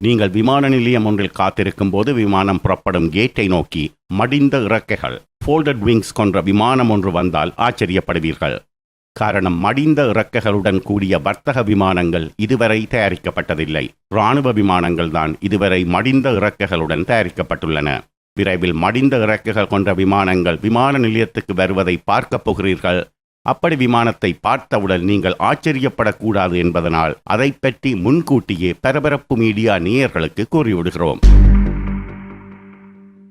நீங்கள் விமான நிலையம் ஒன்றில் காத்திருக்கும் போது விமானம் புறப்படும் கேட்டை நோக்கி மடிந்த இறக்கைகள் ஃபோல்டட் விங்ஸ் கொண்ட விமானம் ஒன்று வந்தால் ஆச்சரியப்படுவீர்கள். காரணம், மடிந்த இறக்கைகளுடன் கூடிய வர்த்தக விமானங்கள் இதுவரை தயாரிக்கப்பட்டதில்லை. இராணுவ விமானங்கள் தான் இதுவரை மடிந்த இறக்கைகளுடன் தயாரிக்கப்பட்டுள்ளன. விரைவில் மடிந்த இறக்கைகள் கொண்ட விமானங்கள் விமான நிலையத்துக்கு வருவதை பார்க்கப் போகிறீர்கள். அப்படி விமானத்தை பார்த்தவுடன் நீங்கள் ஆச்சரியப்படக்கூடாது என்பதனால் அதை பற்றி முன்கூட்டியே பரபரப்பு மீடியா நேயர்களுக்கு கூறிவிடுகிறோம்.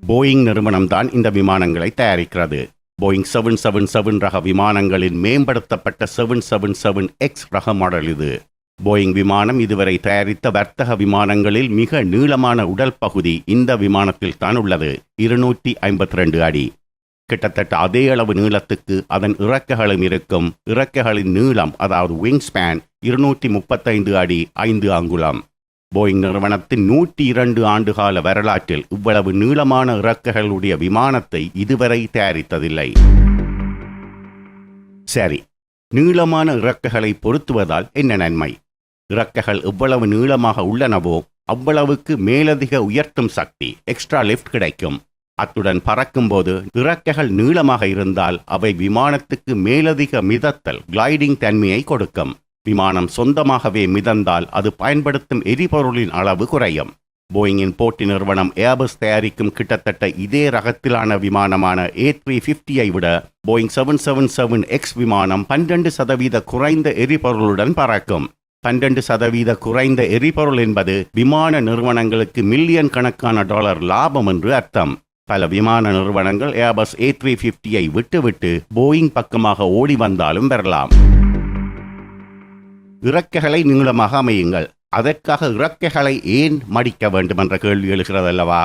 போயிங் நிறுவனம்தான் இந்த விமானங்களை தயாரிக்கிறது. போயிங் 777 ரக விமானங்களின் மேம்படுத்தப்பட்ட 777X ரக மாடல் இது. போயிங் விமானம் இதுவரை தயாரித்த வர்த்தக விமானங்களில் மிக நீளமான உடல் பகுதி இந்த விமானத்தில் தான் உள்ளது. 252 அடி. கிட்டத்தட்ட அதே அளவு நீளத்துக்கு அதன் இறக்கைகளும் இருக்கும். இறக்கைகளின் நீளம், அதாவது விங்ஸ்பேன், 235 அடி 5 அங்குலம். போயிங் நிறுவனத்தின் 102 ஆண்டுகால வரலாற்றில் இவ்வளவு நீளமான இறக்கைகளுடைய விமானத்தை இதுவரை தயாரித்ததில்லை. சரி, நீளமான இறக்கைகளை பொருத்துவதால் என்ன நன்மை? இறக்கைகள் எவ்வளவு நீளமாக உள்ளனவோ அவ்வளவுக்கு மேலதிக உயர்த்தும் சக்தி, எக்ஸ்ட்ரா லிஃப்ட் கிடைக்கும். அத்துடன் பறக்கும்போது இறக்கைகள் நீளமாக இருந்தால் அவை விமானத்துக்கு மேலதிக மிதத்தல், கிளைடிங் தன்மையை கொடுக்கும். விமானம் சொந்தமாகவே மிதந்தால் அது பயன்படுத்தும் எரிபொருளின் அளவு குறையும். போயிங்கின் போட்டி நிறுவனம் ஏர்பஸ் தயாரிக்கும் கிட்டத்தட்ட இதே ரகத்திலான விமானமான A350ஐ விட போயிங் 777X விமானம் 12% குறைந்த எரிபொருளுடன் பறக்கும். 12% குறைந்த எரிபொருள் என்பது விமான நிறுவனங்களுக்கு மில்லியன் கணக்கான டாலர் லாபம் என்று அர்த்தம். பல விமான நிறுவனங்கள் ஏர்பஸ் A350ஐ விட்டுவிட்டு போயிங் பக்கமாக ஓடி வந்தாலும் வரலாம். இறக்கைகளை நீளமாக அமையுங்கள். அதற்காக இறக்கைகளை ஏன் மடிக்க வேண்டும் என்ற கேள்வி எழுகிறதல்லவா?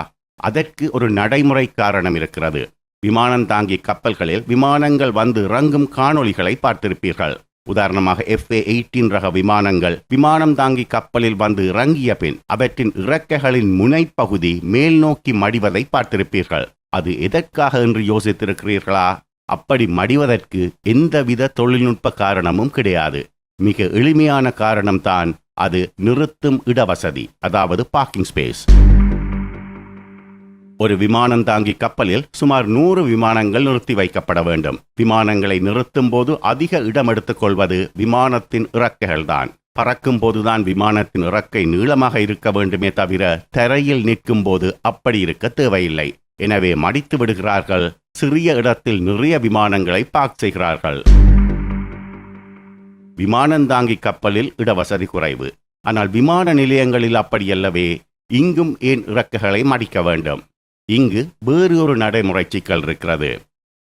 அதற்கு ஒரு நடைமுறை காரணம் இருக்கிறது. விமானம் தாங்கி கப்பல்களில் விமானங்கள் வந்து இறங்கும் காணொளிகளை பார்த்திருப்பீர்கள். உதாரணமாக FA-18 ரக விமானங்கள் விமானம் தாங்கி கப்பலில் வந்து இறங்கிய பின் அவற்றின் இறக்கைகளின் முனைப்பகுதி மேல் நோக்கி மடிவதை பார்த்திருப்பீர்கள். அது எதற்காக என்று யோசித்திருக்கிறீர்களா? அப்படி மடிவதற்கு எந்தவித தொழில்நுட்ப காரணமும் கிடையாது. மிக எளிமையான காரணம்தான் அது நிறுத்தும் இடவசதி, அதாவது பார்க்கிங் ஸ்பேஸ். ஒரு விமானம் தாங்கி கப்பலில் சுமார் 100 விமானங்கள் நிறுத்தி வைக்கப்பட வேண்டும். விமானங்களை நிறுத்தும் போது அதிக இடம் எடுத்துக்கொள்வது விமானத்தின் இறக்கைகள்தான். பறக்கும் போதுதான் விமானத்தின் இறக்கை நீளமாக இருக்க வேண்டுமே தவிர தரையில் நிற்கும் போது அப்படி இருக்க தேவையில்லை. எனவே மடித்து விடுகிறார்கள். சிறிய இடத்தில் நிறைய விமானங்களை பார்க் செய்கிறார்கள். விமானந்தாங்கி கப்பலில் இடவசதி குறைவு. ஆனால் விமான நிலையங்களில் அப்படியல்லவே. இங்கும் ஏன் இறக்கைகளை மடிக்க வேண்டும்? இங்கு வேறு ஒரு நடைமுறை சிக்கல் இருக்கிறது.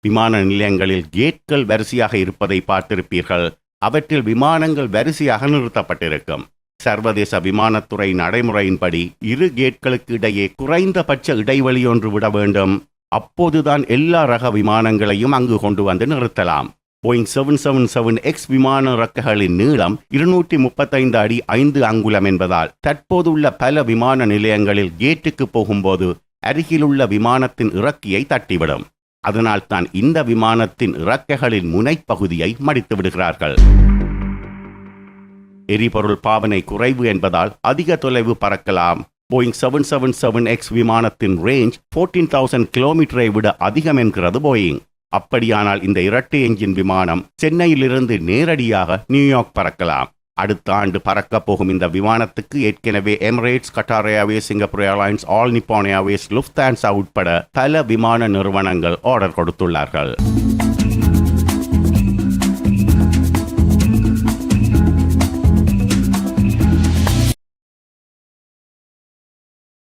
விமான நிலையங்களில் கேட்கள் வரிசையாக இருப்பதை பார்த்திருப்பீர்கள். அவற்றில் விமானங்கள் வரிசையாக நிறுத்தப்பட்டிருக்கும். சர்வதேச விமானத்துறை நடைமுறையின்படி 2 கேட்களுக்கு இடையே குறைந்தபட்ச இடைவெளி ஒன்று விட வேண்டும். அப்போதுதான் எல்லா ரக விமானங்களையும் அங்கு கொண்டு வந்து நிறுத்தலாம். போயிங் 777X விமான இறக்கைகளின் நீளம் 235 அடி 5 அங்குலம் என்பதால் தற்போதுள்ள பல விமான நிலையங்களில் கேட்டுக்கு போகும்போது அருகிலுள்ள விமானத்தின் இறக்கையை தட்டிவிடும். அதனால்தான் இந்த விமானத்தின் இறக்கைகளின் முனைப்பகுதியை மடித்து விடுகிறார்கள். எரிபொருள் பாவனை குறைவு என்பதால் அதிக தொலைவு பறக்கலாம். போயிங் 777X விமானத்தின் ரேஞ்ச் 14,000 கிலோமீட்டரை விட அதிகம் என்கிறது போயிங். அப்படியானால் இந்த இரட்டை என்ஜின் விமானம் சென்னையிலிருந்து நேரடியாக நியூயார்க் பறக்கலாம். அடுத்த ஆண்டு பறக்கப் போகும் இந்த விமானத்துக்கு ஏற்கனவே Emirates, Qatar Airways, Singapore Airlines, Nippon Airways, Lufthansa உட்பட பல விமான நிறுவனங்கள் ஆர்டர் கொடுத்துள்ளார்கள்.